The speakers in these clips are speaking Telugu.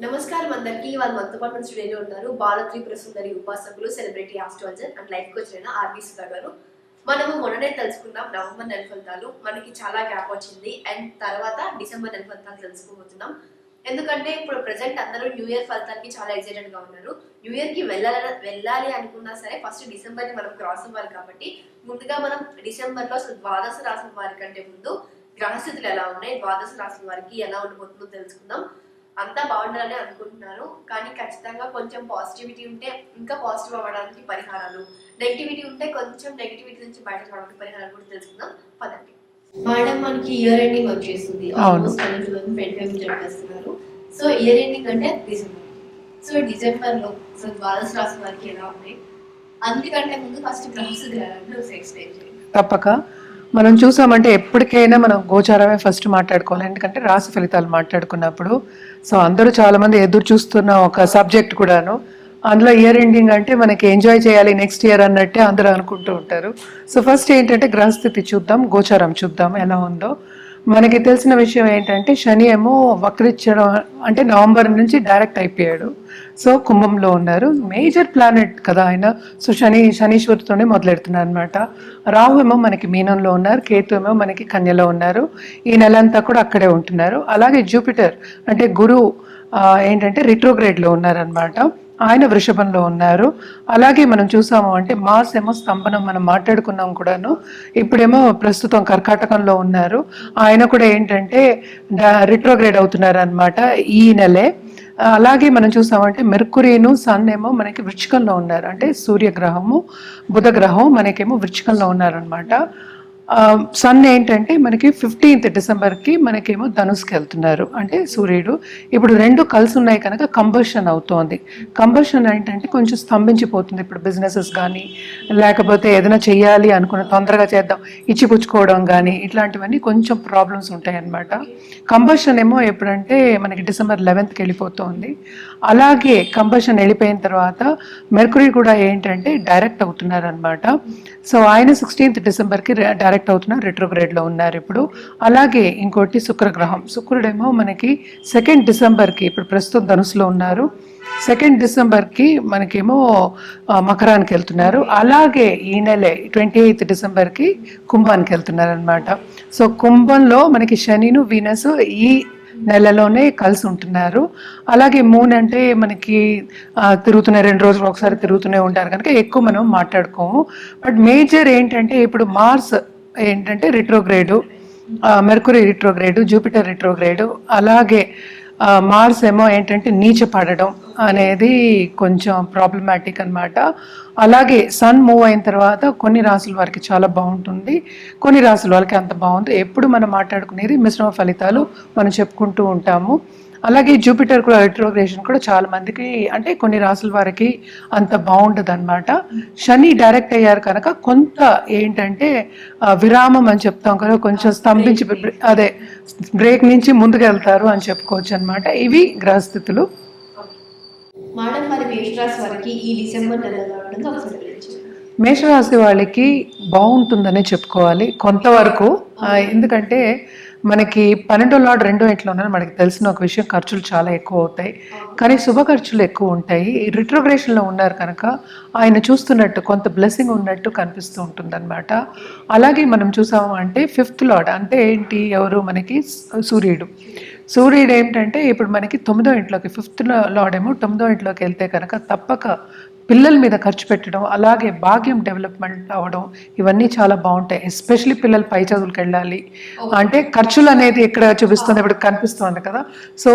నమస్కారం అందరికీ. ఇవాళ మనతో పాటు మన స్టూడియోలో ఉన్నారు బాల త్రిపుర సుందరి ఉపాసకులు, celebrity astrologer and life coach అయిన ఆర్బీ సుధా గారు. మనము మొన్ననే తెలుసుకున్నాం నవంబర్ నెల ఫలితాలు. మనకి చాలా గ్యాప్ వచ్చింది అండ్ తర్వాత డిసెంబర్ నెల ఫలితాలు తెలుసుకోబోతున్నాం. ఎందుకంటే ఇప్పుడు ప్రెసెంట్ అందరూ న్యూ ఇయర్ ఫలితానికి చాలా ఎక్సైటెడ్ గా ఉన్నారు. న్యూ ఇయర్ కి వెళ్ళాలి అనుకున్నా సరే ఫస్ట్ డిసెంబర్ ని మనం క్రాస్ అవ్వాలి. కాబట్టి ముందుగా మనం డిసెంబర్ లో అసలు ద్వాదశ రాశుల వారి కంటే ముందు గ్రహస్థితులు ఎలా ఉన్నాయి, ద్వాదశ రాశుల వారికి ఎలా ఉండబోతుందో తెలుసుకుందాం. అంతా బాగుండాలని అనుకుంటున్నాను, కానీ ఖచ్చితంగా కొంచెం పాజిటివిటీ ఉంటే ఇంకా పాజిటివ్ అవ్వడానికి పరిహారాలు, నెగిటివిటీ ఉంటే కొంచెం నెగిటివిటీ నుంచి బయట రావడానికి పరిహారాలు కూడా తెలుసుకుందాం. పదండి మేడం. మనకి ఇయర్ ఎండింగ్ వచ్చేస్తుంది, ఆల్మోస్ట్ 2025 చెప్పేస్తున్నారు. సో ఇయర్ ఎండింగ్ అంటే డిసెంబర్. సో డిసెంబర్ లో ద్వాదశ రాశి వారికి ఎలా ఉన్నాయి, అందుకంటే ముందు ఫస్ట్ గ్రహస్థితులు ఎలా ఉంటే ఎక్స్ప్లెయిన్ చేయండి. తప్పక మనం చూసామంటే ఎప్పటికైనా మనం గోచారమే ఫస్ట్ మాట్లాడుకోవాలి. ఎందుకంటే రాశి ఫలితాలు మాట్లాడుకున్నప్పుడు సో అందరూ చాలా మంది ఎదురు చూస్తున్న ఒక సబ్జెక్ట్ కూడాను. అందులో ఇయర్ ఎండింగ్ అంటే మనకి ఎంజాయ్ చేయాలి నెక్స్ట్ ఇయర్ అన్నట్టే అందరూ అనుకుంటూ ఉంటారు. సో ఫస్ట్ ఏంటంటే గ్రహస్థితి చూద్దాం, గోచారం చూద్దాం ఎలా ఉందో. మనకి తెలిసిన విషయం ఏంటంటే శని ఏమో వక్రించడం అంటే నవంబర్ నుంచి డైరెక్ట్ అయిపోయాడు. సో కుంభంలో ఉన్నారు, మేజర్ ప్లానెట్ కదా ఆయన. సో శనీశ్వరుతోనే మొదలెడుతున్నారు అనమాట. రాహు ఏమో మనకి మీనంలో ఉన్నారు, కేతు ఏమో మనకి కన్యలో ఉన్నారు. ఈ నెలంతా కూడా అక్కడే ఉంటున్నారు. అలాగే జూపిటర్ అంటే గురువు ఏంటంటే రిట్రోగ్రేడ్లో ఉన్నారనమాట, ఆయన వృషభంలో ఉన్నారు. అలాగే మనం చూసాము అంటే మార్స్ ఏమో స్తంభనం మనం మాట్లాడుకున్నాం కూడాను. ఇప్పుడేమో ప్రస్తుతం కర్కాటకంలో ఉన్నారు, ఆయన కూడా ఏంటంటే రిట్రోగ్రేడ్ అవుతున్నారు అనమాట ఈ నెలే. అలాగే మనం చూసామంటే మెర్కురీను సన్ ఏమో మనకి వృచ్చికంలో ఉన్నారు, అంటే సూర్యగ్రహము బుధ గ్రహం మనకేమో వృచ్చికంలో ఉన్నారనమాట. సన్ ఏంటంటే మనకి 15th డిసెంబర్కి మనకేమో ధనుస్కి వెళ్తున్నారు, అంటే సూర్యుడు. ఇప్పుడు రెండు కలిసి ఉన్నాయి కనుక కంబషన్ అవుతోంది. కంబషన్ ఏంటంటే కొంచెం స్తంభించిపోతుంది. ఇప్పుడు బిజినెసెస్ కానీ లేకపోతే ఏదైనా చెయ్యాలి అనుకున్న తొందరగా చేద్దాం ఇచ్చిపుచ్చుకోవడం కానీ ఇట్లాంటివన్నీ కొంచెం ప్రాబ్లమ్స్ ఉంటాయి అన్నమాట. కంబషన్ ఏమో ఎప్పుడంటే మనకి డిసెంబర్ 11th వెళ్ళిపోతుంది. అలాగే కంబషన్ వెళ్ళిపోయిన తర్వాత మెర్కురీ కూడా ఏంటంటే డైరెక్ట్ అవుతున్నారు అనమాట. సో ఆయన 16th డిసెంబర్కి డైరెక్ట్ అవుతున్నారు, రిట్రోగ్రేడ్లో ఉన్నారు ఇప్పుడు. అలాగే ఇంకోటి శుక్రగ్రహం, శుక్రుడేమో మనకి 2nd డిసెంబర్కి ఇప్పుడు ప్రస్తుతం ధనుసులో ఉన్నారు, 2nd డిసెంబర్కి మనకేమో మకరానికి వెళ్తున్నారు. అలాగే ఈ నెల 28th డిసెంబర్కి కుంభానికి వెళ్తున్నారు అనమాట. సో కుంభంలో మనకి శనిను వీనస్ ఈ నెలలోనే కలిసి ఉంటున్నారు. అలాగే మూన్ అంటే మనకి తిరుగుతూనే 2 రోజులు ఒకసారి తిరుగుతూనే ఉంటారు కనుక ఎక్కువ మనం మాట్లాడుకోము. బట్ మేజర్ ఏంటంటే ఇప్పుడు మార్స్ ఏంటంటే retrograde, Mercury retrograde, Jupiter retrograde, అలాగే మార్స్ ఏమో ఏంటంటే నీచ పడడం అనేది కొంచెం ప్రాబ్లమాటిక్ అనమాట. అలాగే సన్ మూవ్ అయిన తర్వాత కొన్ని రాసుల వారికి చాలా బాగుంటుంది, కొన్ని రాసుల వాళ్ళకి అంత బాగుంది. ఎప్పుడు మనం మాట్లాడుకునేది మిశ్రమ ఫలితాలు మనం చెప్పుకుంటూ ఉంటాము. అలాగే జూపిటర్ కూడా రిట్రోగ్రేషన్ కూడా చాలా మందికి అంటే కొన్ని రాసుల వారికి అంత బాగుండదు అనమాట. శని డైరెక్ట్ అయ్యారు కనుక కొంత ఏంటంటే విరామం అని చెప్తాం కదా, కొంచెం స్తంభించి అదే బ్రేక్ నుంచి ముందుకు వెళ్తారు అని చెప్పుకోవచ్చు అనమాట. ఇవి గ్రహస్థితులు. మేడం మరి మేషరాశి వారికి ఈ డిసెంబర్ నెల ఎలా ఉంటుందో ఒకసారి వివరించండి. మేషరాశి వాళ్ళకి బాగుంటుందనే చెప్పుకోవాలి కొంతవరకు. ఎందుకంటే మనకి 12వ లార్డ్ 2వ ఇంట్లో ఉన్నారు, మనకి తెలిసిన ఒక విషయం ఖర్చులు చాలా ఎక్కువ అవుతాయి, కానీ శుభ ఖర్చులు ఎక్కువ ఉంటాయి. రిట్రోగ్రేషన్లో ఉన్నారు కనుక ఆయన చూస్తున్నట్టు కొంత బ్లెస్సింగ్ ఉన్నట్టు కనిపిస్తూ ఉంటుంది అనమాట. అలాగే మనం చూసాము అంటే 5th లార్డ్ అంటే ఏంటి, ఎవరు మనకి సూర్యుడు. సూర్యుడు ఏంటంటే ఇప్పుడు మనకి 9వ ఇంట్లోకి, 5th లార్డ్ ఏమో 9వ ఇంట్లోకి వెళ్తే కనుక తప్పక పిల్లల మీద ఖర్చు పెట్టడం, అలాగే భాగ్యం డెవలప్మెంట్ అవ్వడం, ఇవన్నీ చాలా బాగుంటాయి. ఎస్పెషలీ పిల్లలు పై చదువులకు వెళ్ళాలి అంటే ఖర్చులు అనేది ఎక్కడ చూపిస్తుంది, ఇప్పుడు కనిపిస్తుంది కదా. సో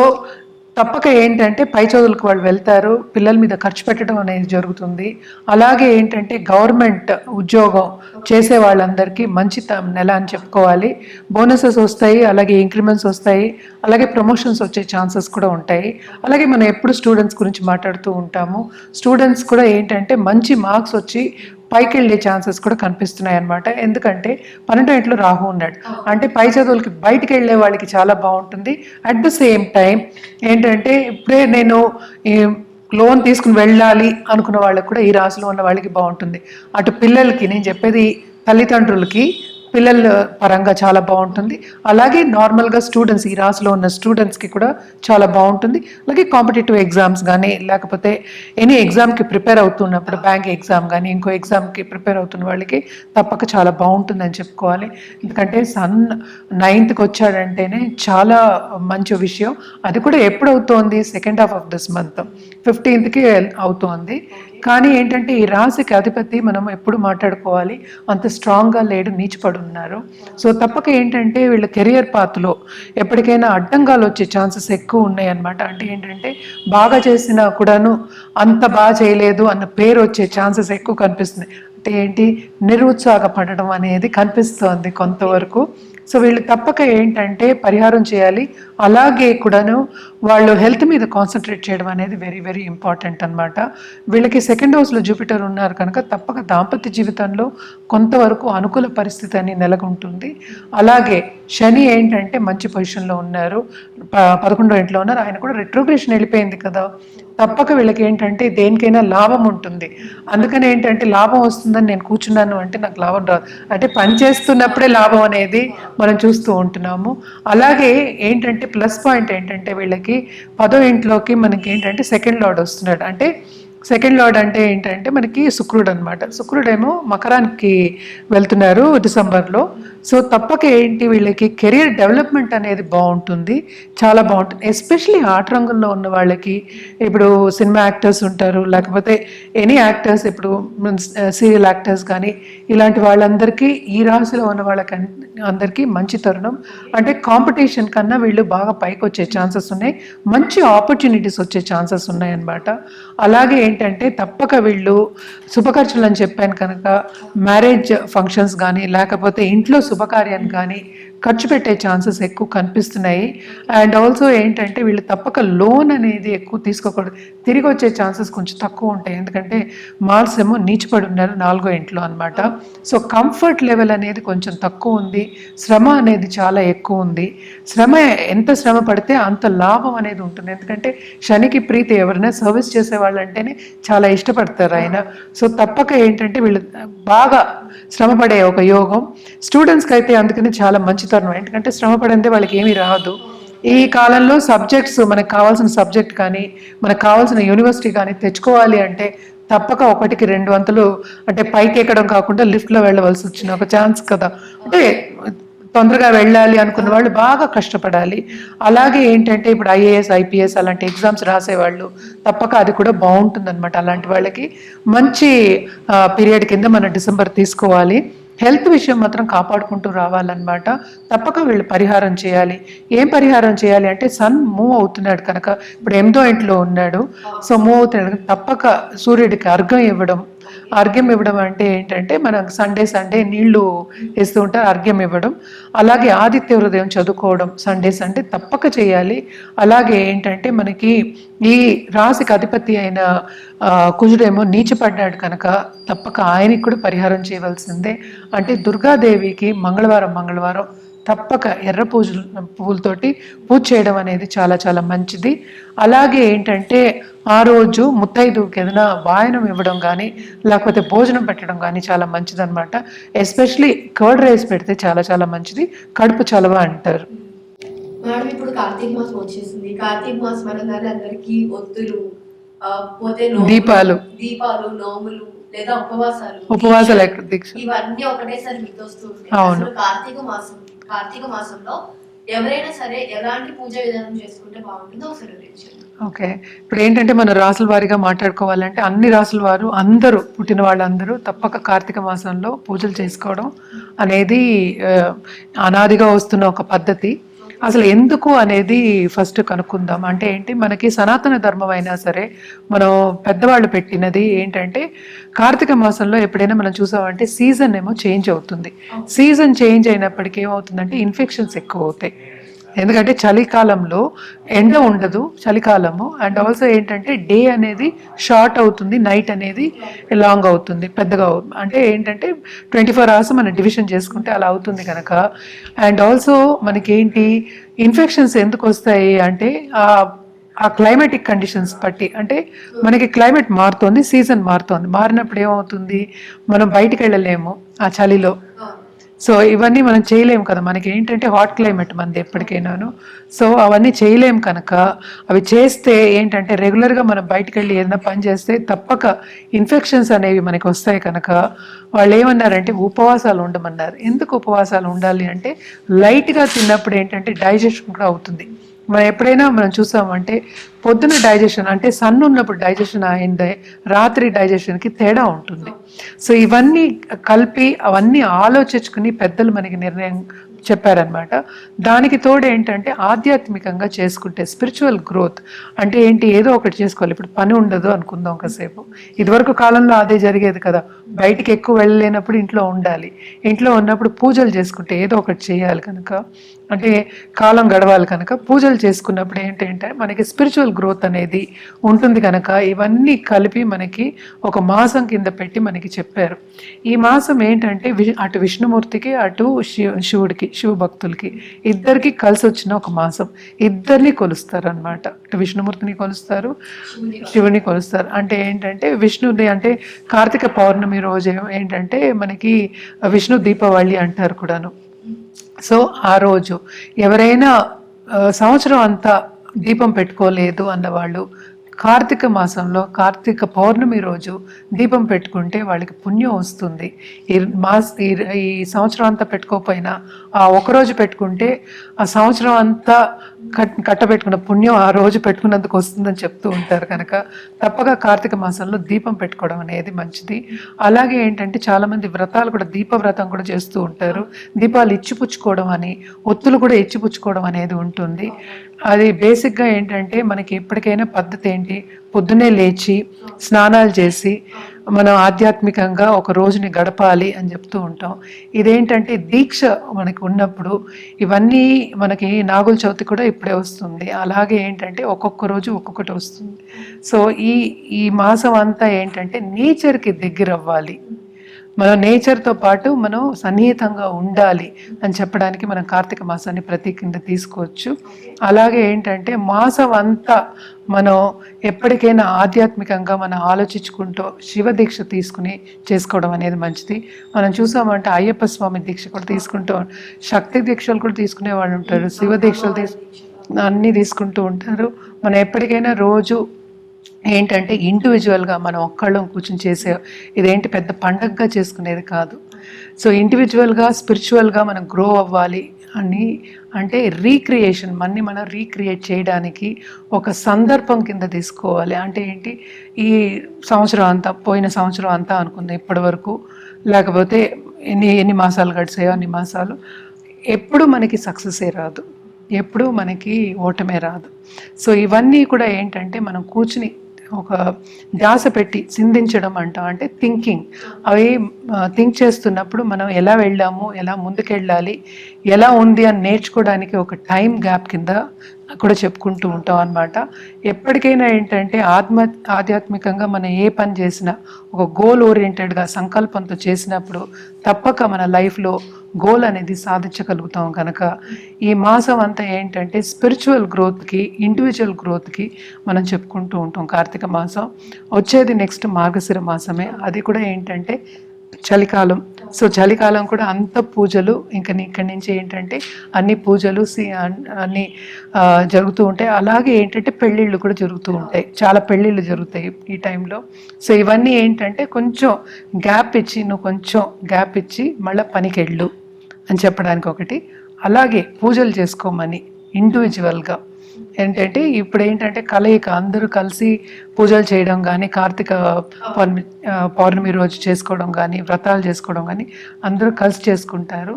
తప్పక ఏంటంటే పై చదువులకు వాళ్ళు వెళ్తారు, పిల్లల మీద ఖర్చు పెట్టడం అనేది జరుగుతుంది. అలాగే ఏంటంటే గవర్నమెంట్ ఉద్యోగం చేసే వాళ్ళందరికీ మంచి నెల అని చెప్పుకోవాలి. బోనసెస్ వస్తాయి, అలాగే ఇంక్రిమెంట్స్ వస్తాయి, అలాగే ప్రమోషన్స్ వచ్చే ఛాన్సెస్ కూడా ఉంటాయి. అలాగే మనం ఎప్పుడు స్టూడెంట్స్ గురించి మాట్లాడుతూ ఉంటాము, స్టూడెంట్స్ కూడా ఏంటంటే మంచి మార్క్స్ వచ్చి పైకి వెళ్ళే ఛాన్సెస్ కూడా కనిపిస్తున్నాయి అనమాట. ఎందుకంటే 12వ ఇంట్లో రాహు ఉన్నాడు, అంటే పై చదువులకి బయటికి వెళ్ళే వాళ్ళకి చాలా బాగుంటుంది. అట్ ద సేమ్ టైం ఏంటంటే ఇప్పుడే నేను లోన్ తీసుకుని వెళ్ళాలి అనుకున్న వాళ్ళకి కూడా ఈ రాశిలో ఉన్న వాళ్ళకి బాగుంటుంది. అటు పిల్లలకి నేను చెప్పేది తల్లిదండ్రులకి పిల్లల పరంగా చాలా బాగుంటుంది. అలాగే నార్మల్గా స్టూడెంట్స్, ఈ రాశిలో ఉన్న స్టూడెంట్స్కి కూడా చాలా బాగుంటుంది. అలాగే కాంపిటేటివ్ ఎగ్జామ్స్ కానీ లేకపోతే ఎనీ ఎగ్జామ్కి ప్రిపేర్ అవుతున్నప్పుడు, బ్యాంక్ ఎగ్జామ్ కానీ ఇంకో ఎగ్జామ్కి ప్రిపేర్ అవుతున్న వాళ్ళకి తప్పక చాలా బాగుంటుందని చెప్పుకోవాలి. ఎందుకంటే సన్ 9th వచ్చాడంటేనే చాలా మంచి విషయం. అది కూడా ఎప్పుడు అవుతోంది, second half of this month 15th అవుతోంది. కానీ ఏంటంటే ఈ రాశికి అధిపతి మనం ఎప్పుడు మాట్లాడుకోవాలి, అంత స్ట్రాంగ్గా లేడు, నీచిపడి ఉన్నారు. సో తప్పక ఏంటంటే వీళ్ళ కెరియర్ పాత్లో ఎప్పటికైనా అడ్డంగాలు వచ్చే ఛాన్సెస్ ఎక్కువ ఉన్నాయి అన్నమాట. అంటే ఏంటంటే బాగా చేసినా కూడాను అంత బాగా చేయలేదు అన్న పేరు వచ్చే ఛాన్సెస్ ఎక్కువ కనిపిస్తున్నాయి. అంటే ఏంటి, నిరుత్సాహపడడం అనేది కనిపిస్తోంది కొంతవరకు. సో వీళ్ళు తప్పక ఏంటంటే పరిహారం చేయాలి. అలాగే కూడాను వాళ్ళు హెల్త్ మీద కాన్సన్ట్రేట్ చేయడం అనేది వెరీ వెరీ ఇంపార్టెంట్ అనమాట. వీళ్ళకి సెకండ్ హౌస్లో జూపిటర్ ఉన్నారు కనుక తప్పక దాంపత్య జీవితంలో కొంతవరకు అనుకూల పరిస్థితి అని నెలకొంటుంది. అలాగే శని ఏంటంటే మంచి పొజిషన్లో ఉన్నారు, 11వ ఇంట్లో ఉన్నారు. ఆయన కూడా రెట్రోగ్రేషన్ వెళ్ళిపోయింది కదా, తప్పక వీళ్ళకి ఏంటంటే దేనికైనా లాభం ఉంటుంది. అందుకని ఏంటంటే లాభం వస్తుందని నేను కూర్చున్నాను అంటే నాకు లాభం రాదు, అంటే పని చేస్తున్నప్పుడే లాభం అనేది మనం చూస్తూ ఉంటున్నాము. అలాగే ఏంటంటే ప్లస్ పాయింట్ ఏంటంటే వీళ్ళకి 10వ ఇంట్లోకి మనకి ఏంటంటే సెకండ్ లార్డ్ వస్తున్నాడు. అంటే సెకండ్ లార్డ్ అంటే ఏంటంటే మనకి శుక్రుడు అనమాట. శుక్రుడేమో మకరానికి వెళ్తున్నారు డిసెంబర్లో. సో తప్పక ఏంటి వీళ్ళకి కెరియర్ డెవలప్మెంట్ అనేది బాగుంటుంది, చాలా బాగుంటుంది. ఎస్పెషలీ ఆర్ట్ రంగంలో ఉన్న వాళ్ళకి, ఇప్పుడు సినిమా యాక్టర్స్ ఉంటారు, లేకపోతే ఎనీ యాక్టర్స్, ఇప్పుడు సీరియల్ యాక్టర్స్ కానీ ఇలాంటి వాళ్ళందరికీ ఈ రాశిలో ఉన్న వాళ్ళకి అందరికీ మంచి తరుణం. అంటే కాంపిటీషన్ కన్నా వీళ్ళు బాగా పైకి వచ్చే ఛాన్సెస్ ఉన్నాయి, మంచి ఆపర్చునిటీస్ వచ్చే ఛాన్సెస్ ఉన్నాయన్నమాట. అలాగే ఏంటంటే తప్పక వీళ్ళు శుభఖర్చులు అని చెప్పాను కనుక మ్యారేజ్ ఫంక్షన్స్ కానీ లేకపోతే ఇంట్లో శుభకార్యాన్ని కానీ ఖర్చు పెట్టే ఛాన్సెస్ ఎక్కువ కనిపిస్తున్నాయి. అండ్ ఆల్సో ఏంటంటే వీళ్ళు తప్పక లోన్ అనేది ఎక్కువ తీసుకోకూడదు, తిరిగి వచ్చే ఛాన్సెస్ కొంచెం తక్కువ ఉంటాయి. ఎందుకంటే మార్స్ ఏమో నీచిపడి ఉన్నారు 4వ ఇంట్లో అనమాట. సో కంఫర్ట్ లెవెల్ అనేది కొంచెం తక్కువ ఉంది, శ్రమ అనేది చాలా ఎక్కువ ఉంది. శ్రమ ఎంత శ్రమ పడితే అంత లాభం అనేది ఉంటుంది. ఎందుకంటే శనికి ప్రీతి, ఎవరైనా సర్వీస్ చేసే వాళ్ళు అంటేనే చాలా ఇష్టపడతారు ఆయన. సో తప్పక ఏంటంటే వీళ్ళు బాగా శ్రమపడే ఒక యోగం. స్టూడెంట్స్కి అయితే అందుకని చాలా మంచి తరుణం, ఎందుకంటే శ్రమ పడితే వాళ్ళకి ఏమీ రాదు. ఈ కాలంలో సబ్జెక్ట్స్, మనకు కావాల్సిన సబ్జెక్ట్ కానీ మనకు కావాల్సిన యూనివర్సిటీ కానీ తెచ్చుకోవాలి అంటే తప్పక 1కి 2 వంతులు, అంటే పైకి ఎక్కడం కాకుండా లిఫ్ట్లో వెళ్ళవలసి వచ్చిన ఒక ఛాన్స్ కదా. అంటే తొందరగా వెళ్ళాలి అనుకున్న వాళ్ళు బాగా కష్టపడాలి. అలాగే ఏంటంటే ఇప్పుడు ఐఏఎస్, ఐపీఎస్ అలాంటి ఎగ్జామ్స్ రాసేవాళ్ళు తప్పక అది కూడా బాగుంటుంది అనమాట. అలాంటి వాళ్ళకి మంచి పీరియడ్ కింద మనం డిసెంబర్ తీసుకోవాలి. హెల్త్ విషయం మాత్రం కాపాడుకుంటూ రావాలన్నమాట. తప్పక వీళ్ళు పరిహారం చేయాలి. ఏం పరిహారం చేయాలి అంటే సన్ మూవ్ అవుతున్నాడు కనుక, ఇప్పుడు 8వ ఇంట్లో ఉన్నాడు, సో మూవ్ అవుతున్నాడు, తప్పక సూర్యుడికి అర్ఘ్యం ఇవ్వడం. అర్ఘ్యం ఇవ్వడం అంటే ఏంటంటే మనం సండే నీళ్లు వేస్తూ ఉంటారు, అర్ఘ్యం ఇవ్వడం. అలాగే ఆదిత్య హృదయం చదువుకోవడం సండే తప్పక చేయాలి. అలాగే ఏంటంటే మనకి ఈ రాశికి అధిపతి అయిన కుజుడేమో నీచపడ్డాడు కనుక తప్పక ఆయనకి కూడా పరిహారం చేయవలసిందే. అంటే దుర్గాదేవికి మంగళవారం తప్పక ఎర్ర పువ్వులతోటి పూజ చేయడం అనేది చాలా చాలా మంచిది. అలాగే ఏంటంటే ఆ రోజు ముత్తైదువుకి ఏదైనా వాయనం ఇవ్వడం కానీ లేకపోతే భోజనం పెట్టడం కానీ చాలా మంచిది అనమాట. ఎస్పెషలీ కర్డ్ రైస్ పెడితే చాలా చాలా మంచిది, కడుపు చలవ అంటారు. మేడం ఇప్పుడు కార్తీక మాసం వచ్చేసింది. కార్తీక మాసం అనగానే అందరికి ఒత్తులు, పోతే దీపాలు, నోములు లేదా ఉపవాసాలు దీక్ష, ఇవన్నీ ఒకటేసారి గుర్తొస్తూ ఉంటాయి. అవును. కార్తీక మాసంలో ఎవరైనా సరే ఎలాంటి పూజ విధానం చేసుకుంటే బాగుంటుందో ఒకసారి వివరించండి. ఓకే, ఇప్పుడు ఏంటంటే మన రాసుల వారిగా మాట్లాడుకోవాలంటే అన్ని రాసుల వారు అందరూ, పుట్టిన వాళ్ళందరూ తప్పక కార్తీక మాసంలో పూజలు చేసుకోవడం అనేది అనాదిగా వస్తున్న ఒక పద్ధతి. అసలు ఎందుకు అనేది ఫస్ట్ కనుక్కుందాం. అంటే ఏంటి, మనకి సనాతన ధర్మం అయినా సరే మనం పెద్దవాళ్ళు పెట్టినది ఏంటంటే కార్తీక మాసంలో ఎప్పుడైనా మనం చూసామంటే సీజన్ ఏమో చేంజ్ అవుతుంది. సీజన్ చేంజ్ అయినప్పటికీ ఏమవుతుందంటే ఇన్ఫెక్షన్స్ ఎక్కువ అవుతాయి. ఎందుకంటే చలికాలంలో ఎండ ఉండదు, చలికాలము. అండ్ ఆల్సో ఏంటంటే డే అనేది షార్ట్ అవుతుంది, నైట్ అనేది లాంగ్ అవుతుంది, పెద్దగా అవుతుంది. అంటే ఏంటంటే 24 hours మనం డివిజన్ చేసుకుంటే అలా అవుతుంది కనుక. అండ్ ఆల్సో మనకేంటి ఇన్ఫెక్షన్స్ ఎందుకు వస్తాయి అంటే ఆ క్లైమేటిక్ కండిషన్స్ బట్టి, అంటే మనకి క్లైమేట్ మారుతోంది, సీజన్ మారుతోంది. మారినప్పుడు ఏమవుతుంది, మనం బయటికి వెళ్ళలేము ఆ చలిలో. సో ఇవన్నీ మనం చేయలేము కదా, మనకి ఏంటంటే హాట్ క్లైమేట్ మనది ఎప్పటికైనాను. సో అవన్నీ చేయలేము కనుక అవి చేస్తే ఏంటంటే రెగ్యులర్గా మనం బయటకు వెళ్ళి ఏదైనా పని చేస్తే తప్పక ఇన్ఫెక్షన్స్ అనేవి మనకి వస్తాయి కనుక వాళ్ళు ఏమన్నారంటే ఉపవాసాలు ఉండమన్నారు. ఎందుకు ఉపవాసాలు ఉండాలి అంటే లైట్గా తిన్నప్పుడు ఏంటంటే డైజెషన్ కూడా అవుతుంది. మనం ఎప్పుడైనా మనం చూసామంటే పొద్దున డైజెషన్ అంటే సన్ ఉన్నప్పుడు డైజెషన్ అయిందే రాత్రి డైజెషన్కి తేడా ఉంటుంది. సో ఇవన్నీ కలిపి అవన్నీ ఆలోచించుకుని పెద్దలు మనకి నిర్ణయం చెప్పారనమాట. దానికి తోడు ఏంటంటే ఆధ్యాత్మికంగా చేసుకుంటే స్పిరిచువల్ గ్రోత్ అంటే ఏంటి, ఏదో ఒకటి చేసుకోవాలి. ఇప్పుడు పని ఉండదు అనుకుందాం కాసేపు, ఇదివరకు కాలంలో అదే జరిగేది కదా, బయటికి ఎక్కువ వెళ్ళలేనప్పుడు ఇంట్లో ఉండాలి, ఇంట్లో ఉన్నప్పుడు పూజలు చేసుకుంటే ఏదో ఒకటి చేయాలి కనుక, అంటే కాలం గడవాలి కనుక పూజలు చేసుకున్నప్పుడు ఏంటంటే మనకి స్పిరిచువల్ గ్రోత్ అనేది ఉంటుంది కనుక ఇవన్నీ కలిపి మనకి ఒక మాసం కింద పెట్టి మనకి చెప్పారు. ఈ మాసం ఏంటంటే అటు విష్ణుమూర్తికి అటు శివుడికి శివభక్తులకి ఇద్దరికి కలిసి వచ్చిన ఒక మాసం. ఇద్దరిని కొలుస్తారు అనమాట, అటు విష్ణుమూర్తిని కొలుస్తారు, శివుని కొలుస్తారు. అంటే ఏంటంటే విష్ణుని అంటే కార్తీక పౌర్ణమి రోజు ఏంటంటే మనకి విష్ణు దీపావళి అంటారు కూడాను. సో ఆ రోజు ఎవరైనా సంవత్సరం అంతా దీపం పెట్టుకోలేదు అన్నవాళ్ళు కార్తీక మాసంలో కార్తీక పౌర్ణమి రోజు దీపం పెట్టుకుంటే వాళ్ళకి పుణ్యం వస్తుంది. ఈ సంవత్సరం అంతా పెట్టుకోకపోయినా ఆ ఒకరోజు పెట్టుకుంటే ఆ సంవత్సరం అంతా కట్టబెట్టుకున్న పుణ్యం ఆ రోజు పెట్టుకున్నందుకు వస్తుందని చెప్తూ ఉంటారు కనుక తప్పక కార్తీక మాసంలో దీపం పెట్టుకోవడం అనేది మంచిది. అలాగే ఏంటంటే చాలామంది వ్రతాలు కూడా దీపవ్రతం కూడా చేస్తూ ఉంటారు. దీపాలు ఇచ్చిపుచ్చుకోవడం అని, ఒత్తులు కూడా ఇచ్చిపుచ్చుకోవడం అనేది ఉంటుంది. అది బేసిక్గా ఏంటంటే మనకి ఎప్పటికైనా పద్ధతి ఏంటి, పొద్దున్నే లేచి స్నానాలు చేసి మనం ఆధ్యాత్మికంగా ఒక రోజుని గడపాలి అని చెప్తూ ఉంటాం. ఇదేంటంటే దీక్ష మనకి ఉన్నప్పుడు ఇవన్నీ మనకి నాగుల చవితి కూడా ఇప్పుడే వస్తుంది. అలాగే ఏంటంటే ఒక్కొక్క రోజు ఒక్కొక్కటి వస్తుంది. సో ఈ మాసం అంతా ఏంటంటే నేచర్కి దగ్గర అవ్వాలి, మనం నేచర్తో పాటు మనం సన్నిహితంగా ఉండాలి అని చెప్పడానికి మనం కార్తీక మాసాన్ని ప్రతి కింద తీసుకోవచ్చు. అలాగే ఏంటంటే మాసం అంతా మనం ఎప్పటికైనా ఆధ్యాత్మికంగా మనం ఆలోచించుకుంటూ శివ దీక్ష తీసుకుని చేసుకోవడం అనేది మంచిది. మనం చూసామంటే అయ్యప్ప స్వామి దీక్ష కూడా తీసుకుంటూ, శక్తి దీక్షలు కూడా తీసుకునే వాళ్ళు ఉంటారు, శివ దీక్షలు అన్నీ తీసుకుంటూ ఉంటారు. మనం ఎప్పటికైనా రోజు ఏంటంటే ఇండివిజువల్గా మనం ఒక్కళ్ళం కూర్చొని చేసే ఇదేంటి పెద్ద పండగగా చేసుకునేది కాదు. సో ఇండివిజువల్గా స్పిరిచువల్గా మనం గ్రో అవ్వాలి అని అంటే రీక్రియేషన్ మనం రీక్రియేట్ చేయడానికి ఒక సందర్భం కింద తీసుకోవాలి. అంటే ఏంటి, ఈ సంవత్సరం అంతా పోయిన సంవత్సరం అంతా అనుకుందాం ఇప్పటి వరకు, లేకపోతే ఎన్ని మాసాలు గడిచాయో అన్ని మాసాలు, ఎప్పుడు మనకి సక్సెసే రాదు, ఎప్పుడు మనకి ఓటమే రాదు. సో ఇవన్నీ కూడా ఏంటంటే మనం కూర్చుని ఒక ధ్యాస పెట్టి చిందించడం అంటాం, అంటే థింకింగ్. అవి థింక్ చేస్తున్నప్పుడు మనం ఎలా వెళ్ళాము, ఎలా ముందుకెళ్ళాలి, ఎలా ఉంది అని నేర్చుకోవడానికి ఒక టైం గ్యాప్ కింద కూడా చెప్పుకుంటూ ఉంటాం అన్నమాట. ఎప్పటికైనా ఏంటంటే ఆధ్యాత్మికంగా మనం ఏ పని చేసినా ఒక గోల్ ఓరియంటెడ్గా సంకల్పంతో చేసినప్పుడు తప్పక మన లైఫ్లో గోల్ అనేది సాధించగలుగుతాం కనుక ఈ మాసం అంతా ఏంటంటే స్పిరిచువల్ గ్రోత్కి, ఇండివిజువల్ గ్రోత్కి మనం చెప్పుకుంటూ ఉంటాం. కార్తీక మాసం వచ్చేది నెక్స్ట్ మార్గశిర మాసమే, అది కూడా ఏంటంటే చలికాలం. సో చలికాలం కూడా అంత పూజలు, ఇంకా ఇక్కడి నుంచి ఏంటంటే అన్ని పూజలు అన్నీ జరుగుతూ ఉంటాయి. అలాగే ఏంటంటే పెళ్ళిళ్ళు కూడా జరుగుతూ ఉంటాయి, చాలా పెళ్ళిళ్ళు జరుగుతాయి ఈ టైంలో. సో ఇవన్నీ ఏంటంటే కొంచెం గ్యాప్ ఇచ్చి, నువ్వు కొంచెం గ్యాప్ ఇచ్చి మళ్ళీ పనికి వెళ్ళు అని చెప్పడానికి ఒకటి. అలాగే పూజలు చేసుకోమని ఇండివిజువల్గా ఏంటంటే ఇప్పుడు ఏంటంటే కలయిక, అందరూ కలిసి పూజలు చేయడం కానీ, కార్తీక పౌర్ణమి రోజు చేసుకోవడం కానీ, వ్రతాలు చేసుకోవడం కానీ అందరూ కలిసి చేసుకుంటారు.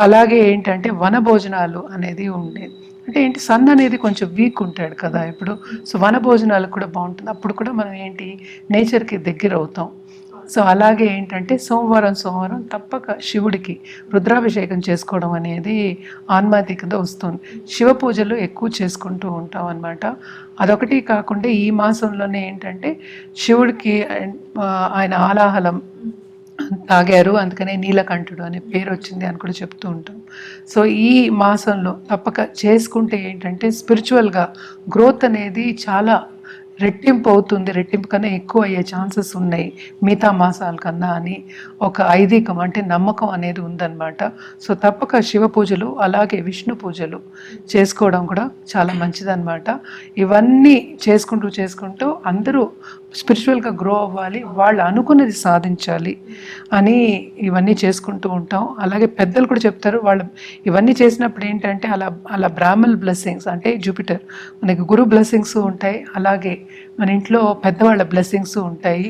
అలాగే ఏంటంటే వన భోజనాలు అనేది ఉండేది. అంటే ఏంటి, సన్ అనేది కొంచెం వీక్ ఉంటాడు కదా ఇప్పుడు, సో వన భోజనాలు కూడా బాగుంటుంది. అప్పుడు కూడా మనం ఏంటి నేచర్కి దగ్గర అవుతాం. సో అలాగే ఏంటంటే సోమవారం తప్పక శివుడికి రుద్రాభిషేకం చేసుకోవడం అనేది ఆన్మాతికంగా వస్తుంది. శివ పూజలు ఎక్కువ చేసుకుంటూ ఉంటాం అన్నమాట. అదొకటి కాకుండా ఈ మాసంలోనే ఏంటంటే శివుడికి ఆయన ఆలాహలం తాగారు, అందుకనే నీలకంఠుడు అనే పేరు వచ్చింది అని కూడా చెప్తూ ఉంటాం. సో ఈ మాసంలో తప్పక చేసుకుంటే ఏంటంటే స్పిరిచువల్గా గ్రోత్ అనేది చాలా రెట్టింపు అవుతుంది, రెట్టింపు కన్నా ఎక్కువ అయ్యే ఛాన్సెస్ ఉన్నాయి మిగతా మాసాల కన్నా అని ఒక ఐదీకం అంటే నమ్మకం అనేది ఉందన్నమాట. సో తప్పక శివ పూజలు అలాగే విష్ణు పూజలు చేసుకోవడం కూడా చాలా మంచిదన్నమాట. ఇవన్నీ చేసుకుంటూ అందరూ స్పిరిచువల్గా గ్రో అవ్వాలి, వాళ్ళు అనుకున్నది సాధించాలి అని ఇవన్నీ చేసుకుంటూ ఉంటాం. అలాగే పెద్దలు కూడా చెప్తారు, వాళ్ళు ఇవన్నీ చేసినప్పుడు ఏంటంటే అలా బ్రాహ్మణ్ బ్లెస్సింగ్స్ అంటే జూపిటర్ మనకి గురు బ్లెస్సింగ్స్ ఉంటాయి, అలాగే మన ఇంట్లో పెద్దవాళ్ళ బ్లెస్సింగ్స్ ఉంటాయి.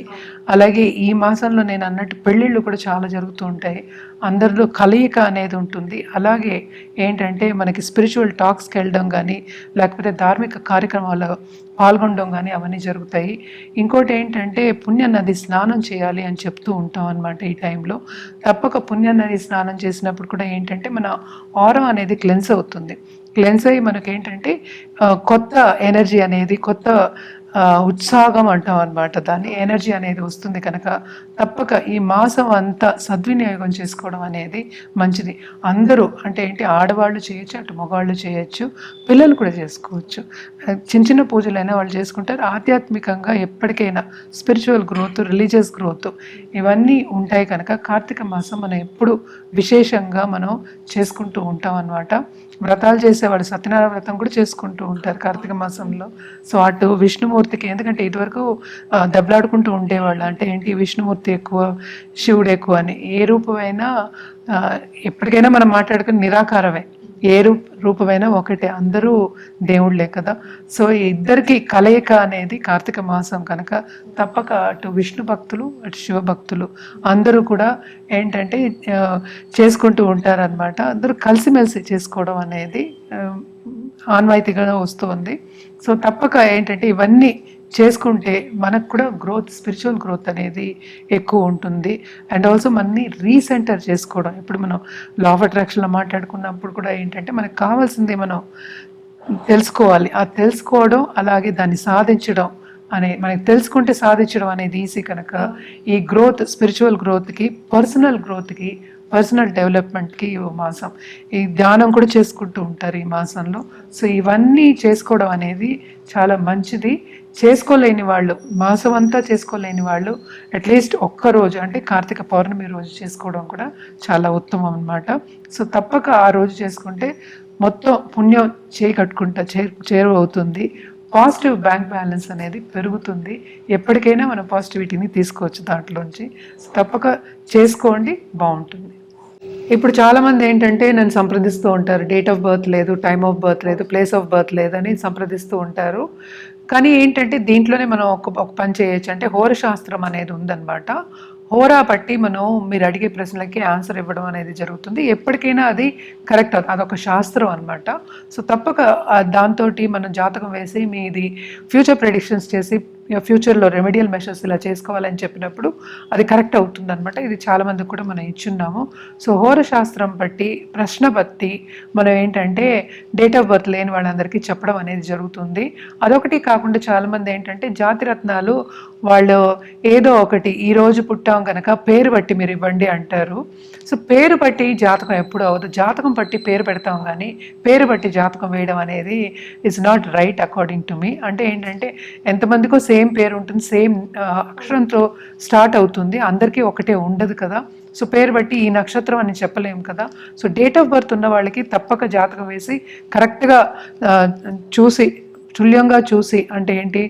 అలాగే ఈ మాసంలో నేను అన్నట్టు పెళ్ళిళ్ళు కూడా చాలా జరుగుతూ ఉంటాయి, అందరిలో కలయిక అనేది ఉంటుంది. అలాగే ఏంటంటే మనకి స్పిరిచువల్ టాక్స్కి వెళ్ళడం కానీ లేకపోతే ధార్మిక కార్యక్రమాల్లో పాల్గొనడం కానీ అవన్నీ జరుగుతాయి. ఇంకోటి ఏంటంటే పుణ్యనది స్నానం చేయాలి అని చెప్తూ ఉంటాం అన్నమాట. ఈ టైంలో తప్పక పుణ్యనది స్నానం చేసినప్పుడు కూడా ఏంటంటే మన ఆరా అనేది క్లెన్స్ అవుతుంది. క్లెన్స్ అయ్యి మనకేంటంటే కొత్త ఎనర్జీ అనేది కొత్త ఉత్సాహం అంటాం అనమాట, దాన్ని ఎనర్జీ అనేది వస్తుంది. కనుక తప్పక ఈ మాసం అంతా సద్వినియోగం చేసుకోవడం అనేది మంచిది. అందరూ అంటే ఏంటి, ఆడవాళ్ళు చేయొచ్చు, అటు మగవాళ్ళు చేయొచ్చు, పిల్లలు కూడా చేసుకోవచ్చు. చిన్న పూజలైనా వాళ్ళు చేసుకుంటారు. ఆధ్యాత్మికంగా ఎప్పటికైనా స్పిరిచువల్ గ్రోత్, రిలీజియస్ గ్రోత్ ఇవన్నీ ఉంటాయి. కనుక కార్తీక మాసం మనం ఎప్పుడు విశేషంగా మనం చేసుకుంటూ ఉంటాం అన్నమాట. వ్రతాలు చేసేవాళ్ళు సత్యనారాయణ వ్రతం కూడా చేసుకుంటూ ఉంటారు కార్తీక మాసంలో. సో అటు విష్ణుమూర్తికి, ఎందుకంటే ఇదివరకు దెబ్బలాడుకుంటూ ఉండేవాళ్ళు, అంటే ఏంటి విష్ణుమూర్తి ఎక్కువ శివుడు ఎక్కువ అని. ఏ రూపమైనా ఎప్పటికైనా మనం మాట్లాడుకుని నిరాకారమే, ఏ రూపమైనా ఒకటే, అందరూ దేవుళ్ళే కదా. సో ఇద్దరికి కలయిక అనేది కార్తీక మాసం కనుక తప్పక అటు విష్ణు భక్తులు అటు శివ భక్తులు అందరూ కూడా ఏంటంటే చేసుకుంటూ ఉంటారనమాట. అందరూ కలిసిమెలిసి చేసుకోవడం అనేది ఆన్వాయితీగా వస్తుంది. సో తప్పక ఏంటంటే ఇవన్నీ చేసుకుంటే మనకు కూడా గ్రోత్, స్పిరిచువల్ గ్రోత్ అనేది ఎక్కువ ఉంటుంది. అండ్ ఆల్సో మనని రీసెంటర్ చేసుకోవడం. ఇప్పుడు మనం లా ఆఫ్ అట్రాక్షన్లో మాట్లాడుకున్నప్పుడు కూడా ఏంటంటే మనకు కావాల్సింది మనం తెలుసుకోవాలి, ఆ తెలుసుకోవడం అలాగే దాన్ని సాధించడం అనే, మనకి తెలుసుకుంటే సాధించడం అనేది ఈజీ. కనుక ఈ గ్రోత్, స్పిరిచువల్ గ్రోత్కి, పర్సనల్ గ్రోత్కి, పర్సనల్ డెవలప్మెంట్కి ఈ మాసం ఈ ధ్యానం కూడా చేసుకుంటూ ఉంటారు ఈ మాసంలో. సో ఇవన్నీ చేసుకోవడం అనేది చాలా మంచిది. చేసుకోలేని వాళ్ళు, మాసం అంతా చేసుకోలేని వాళ్ళు అట్లీస్ట్ ఒక్కరోజు అంటే కార్తీక పౌర్ణమి రోజు చేసుకోవడం కూడా చాలా ఉత్తమం అన్నమాట. సో తప్పక ఆ రోజు చేసుకుంటే మొత్తం పుణ్యం కట్టుకుంటా చేరువవుతుంది. పాజిటివ్ బ్యాంక్ బ్యాలెన్స్ అనేది పెరుగుతుంది. ఎప్పటికైనా మనం పాజిటివిటీని తీసుకోవచ్చు దాంట్లోంచి. తప్పక చేసుకోండి, బాగుంటుంది. ఇప్పుడు చాలామంది ఏంటంటే నన్ను సంప్రదిస్తూ ఉంటారు, డేట్ ఆఫ్ బర్త్ లేదు, టైమ్ ఆఫ్ బర్త్ లేదు, ప్లేస్ ఆఫ్ బర్త్ లేదని సంప్రదిస్తూ ఉంటారు. కానీ ఏంటంటే దీంట్లోనే మనం ఒక పని చేయొచ్చు, అంటే హోరశాస్త్రం అనేది ఉందన్నమాట. హోరా పట్టి మనం మీరు అడిగే ప్రశ్నలకి ఆన్సర్ ఇవ్వడం అనేది జరుగుతుంది. ఎప్పటికైనా అది కరెక్ట్ అవుతుంది, అదొక శాస్త్రం అనమాట. సో తప్పక దాంతో మనం జాతకం వేసి మీది ఫ్యూచర్ ప్రెడిక్షన్స్ చేసి ఫ్యూచర్లో రెమెడియల్ మెషర్స్ ఇలా చేసుకోవాలని చెప్పినప్పుడు అది కరెక్ట్ అవుతుంది అనమాట. ఇది చాలామందికి కూడా మనం ఇచ్చున్నాము. సో హోరశాస్త్రం బట్టి, ప్రశ్న బట్టి మనం ఏంటంటే డేట్ ఆఫ్ బర్త్ లేని వాళ్ళందరికీ చెప్పడం అనేది జరుగుతుంది. అదొకటి కాకుండా చాలామంది ఏంటంటే జాతిరత్నాలు వాళ్ళు ఏదో ఒకటి ఈరోజు పుట్టాం కనుక పేరు బట్టి మీరు ఇవ్వండి అంటారు. సో పేరు బట్టి జాతకం ఎప్పుడు అవ్వదు, జాతకం బట్టి పేరు పెడతాం కానీ పేరు బట్టి జాతకం వేయడం అనేది it's not right according to me. అంటే ఏంటంటే ఎంతమందికో సేమ్ పేరు ఉంటుంది, సేమ్ అక్షరంతో స్టార్ట్ అవుతుంది, అందరికీ ఒకటే ఉండదు కదా. సో పేరు బట్టి ఈ నక్షత్రం అని చెప్పలేము కదా. సో డేట్ ఆఫ్ బర్త్ ఉన్న వాళ్ళకి తప్పక జాతకం వేసి కరెక్ట్గా చూసి, తుల్యంగా చూసి, అంటే ఏంటి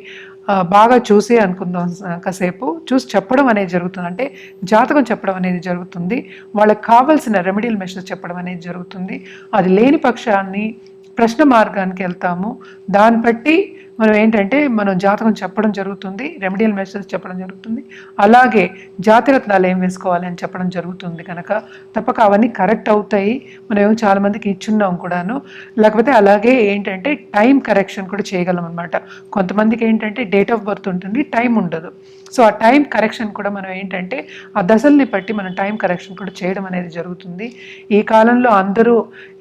బాగా చూసి అనుకుందాం, కాసేపు చూసి చెప్పడం అనేది జరుగుతుంది. అంటే జాతకం చెప్పడం అనేది జరుగుతుంది, వాళ్ళకి కావాల్సిన రెమెడియల్ మెషర్స్ చెప్పడం అనేది జరుగుతుంది. అది లేని పక్షాన్ని ప్రశ్న మార్గానికి వెళ్తాము, దాన్ని బట్టి మనం ఏంటంటే మనం జాతకం చెప్పడం జరుగుతుంది, రెమెడియల్ మెషర్స్ చెప్పడం జరుగుతుంది, అలాగే జాతిరత్నాలు ఏం వేసుకోవాలి అని చెప్పడం జరుగుతుంది. కనుక తప్పక అవన్నీ కరెక్ట్ అవుతాయి. మనం చాలామందికి ఇచ్చున్నాం కూడాను. లేకపోతే అలాగే ఏంటంటే టైం కరెక్షన్ కూడా చేయగలం అనమాట. కొంతమందికి ఏంటంటే డేట్ ఆఫ్ బర్త్ ఉంటుంది, టైం ఉండదు. సో ఆ టైం కరెక్షన్ కూడా మనం ఏంటంటే ఆ దశల్ని బట్టి మనం టైం కరెక్షన్ కూడా చేయడం అనేది జరుగుతుంది. ఈ కాలంలో అందరూ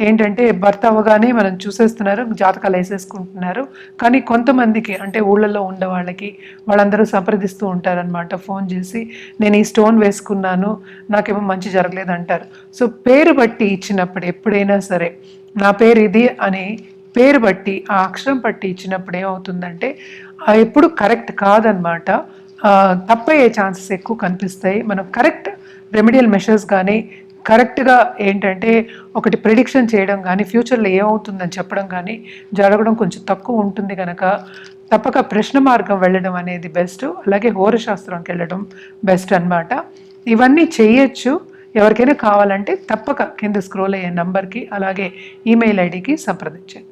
ఏంటంటే బర్త్ అవ్వగానే మనం చూసేస్తున్నారు, జాతకాలు వేసేసుకుంటున్నారు. కానీ కొంతమందికి అంటే ఊళ్ళల్లో ఉండే వాళ్ళందరూ సంప్రదిస్తూ ఉంటారనమాట, ఫోన్ చేసి నేను ఈ స్టోన్ వేసుకున్నాను, నాకేమో మంచి జరగలేదు అంటారు. సో పేరు బట్టి ఇచ్చినప్పుడు ఎప్పుడైనా సరే నా పేరు ఇది అని పేరు బట్టి, ఆ అక్షరం బట్టి ఇచ్చినప్పుడు ఏమవుతుందంటే ఎప్పుడు కరెక్ట్ కాదనమాట. తప్పయ్యే ఛాన్సెస్ ఎక్కువ కనిపిస్తాయి. మనం కరెక్ట్ రెమెడియల్ మెషర్స్ కానీ కరెక్ట్గా ఏంటంటే ఒకటి ప్రిడిక్షన్ చేయడం కానీ ఫ్యూచర్లో ఏమవుతుందని చెప్పడం కానీ జరగడం కొంచెం తక్కువ ఉంటుంది కనుక తప్పక ప్రశ్న మార్గం వెళ్ళడం అనేది బెస్ట్. అలాగే హోరశాస్త్రంకి వెళ్ళడం బెస్ట్ అన్నమాట. ఇవన్నీ చేయొచ్చు. ఎవరికైనా కావాలంటే తప్పక కింద స్క్రోల్ అయ్యే నంబర్కి అలాగే ఈమెయిల్ ఐడికి సంప్రదించండి.